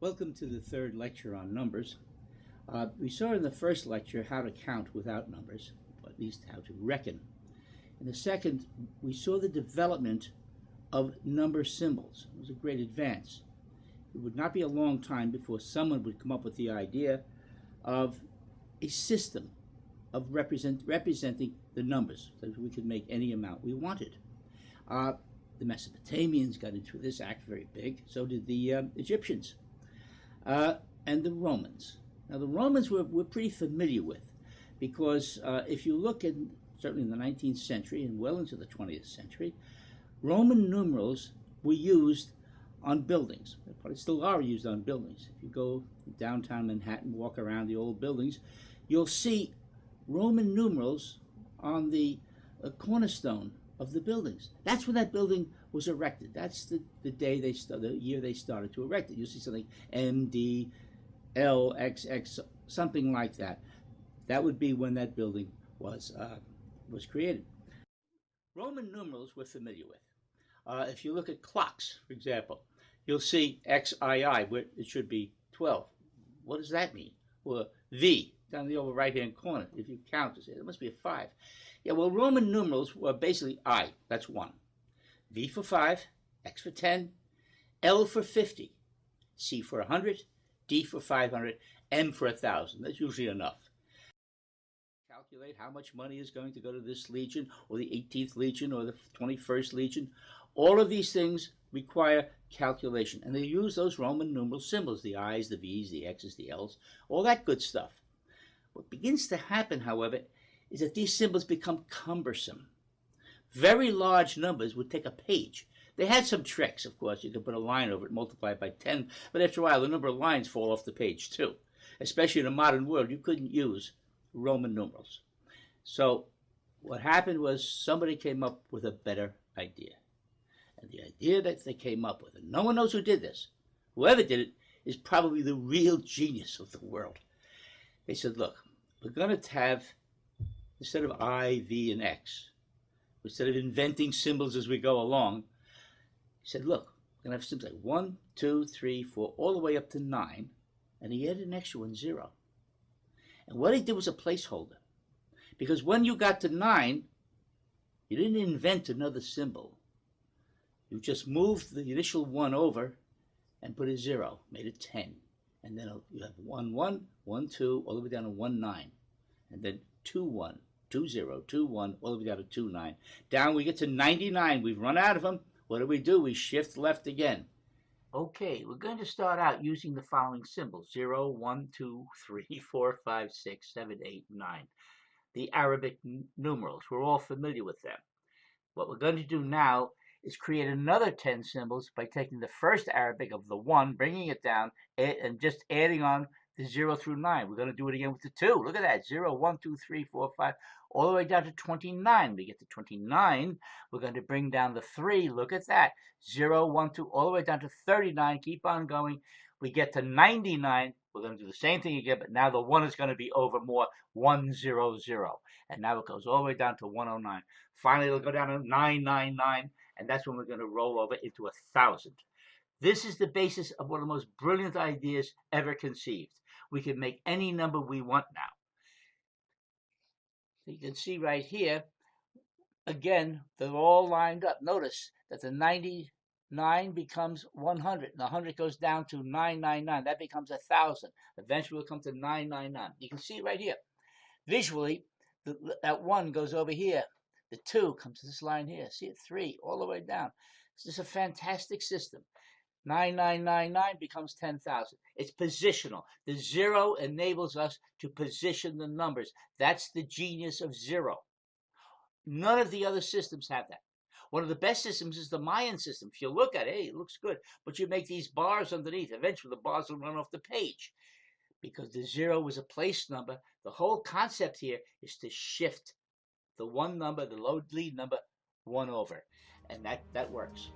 Welcome to the third lecture on numbers. We saw in the first lecture how to count without numbers, or at least how to reckon. In the second, we saw the development of number symbols. It was a great advance. It would not be a long time before someone would come up with the idea of a system of representing the numbers, so that we could make any amount we wanted. The Mesopotamians got into this act very big, so did the Egyptians. And the Romans. Now, the Romans we're pretty familiar with, because if you look at, certainly in the 19th century and well into the 20th century, Roman numerals were used on buildings. They probably still are used on buildings. If you go downtown Manhattan, walk around the old buildings, you'll see Roman numerals on the cornerstone of the buildings. That's when that building was erected. That's the day the year they started to erect it. You see something MD, LXX, something like that. That would be when that building was created. Roman numerals we're familiar with. If you look at clocks, for example, you'll see XII, where it should be 12. What does that mean? Or V, down in the over right-hand corner. If you count, it must be a 5. Yeah, well, Roman numerals were basically I, that's 1. V for 5, X for 10, L for 50, C for 100, D for 500, M for 1,000. That's usually enough. Calculate how much money is going to go to this legion, or the 18th legion, or the 21st legion. All of these things require calculation, and they use those Roman numeral symbols, the I's, the V's, the X's, the L's, all that good stuff. What begins to happen, however, is that these symbols become cumbersome. Very large numbers would take a page. They had some tricks, of course. You could put a line over it, multiply it by 10, but after a while, the number of lines fall off the page, too. Especially in a modern world, you couldn't use Roman numerals. So what happened was somebody came up with a better idea. And the idea that they came up with, and no one knows who did this, whoever did it is probably the real genius of the world. They said, look, we're going to have, instead of I, V, and X, instead of inventing symbols as we go along, he said, look, we're going to have symbols like 1, 2, 3, 4, all the way up to 9, and he added an extra one, 0. And what he did was a placeholder, because when you got to 9, you didn't invent another symbol. You just moved the initial 1 over and put a 0, made it 10. And then you have 1, 1, 1, 2, all the way down to 1, 9. And then 2, 1, 2, 0, 2, 1, all the way down to 2, 9. Down we get to 99. We've run out of them. What do? We shift left again. Okay, we're going to start out using the following symbols: 0, 1, 2, 3, 4, 5, 6, 7, 8, 9. The Arabic numerals. We're all familiar with them. What we're going to do now is create another 10 symbols by taking the first Arabic of the 1, bringing it down, and just adding on the 0 through 9. We're going to do it again with the 2. Look at that. 0, 1, 2, 3, 4, 5, all the way down to 29. We get to 29. We're going to bring down the 3. Look at that. 0, 1, 2, all the way down to 39. Keep on going. We get to 99. We're going to do the same thing again, but now the 1 is going to be over more. 100. And now it goes all the way down to 109. Finally, it'll go down to 999. And that's when we're going to roll over into 1,000. This is the basis of one of the most brilliant ideas ever conceived. We can make any number we want now. You can see right here, again, they're all lined up. Notice that the 99 becomes 100. And the 100 goes down to 999. That becomes 1,000. Eventually, we'll come to 999. You can see right here. Visually, that 1 goes over here. The 2 comes to this line here. See it? 3 all the way down. This is a fantastic system. 9999 becomes 10,000. It's positional. The 0 enables us to position the numbers. That's the genius of 0. None of the other systems have that. One of the best systems is the Mayan system. If you look at it, hey, it looks good. But you make these bars underneath. Eventually, the bars will run off the page. Because the 0 was a place number. The whole concept here is to shift the one number, the low lead number, 1 over. And that works.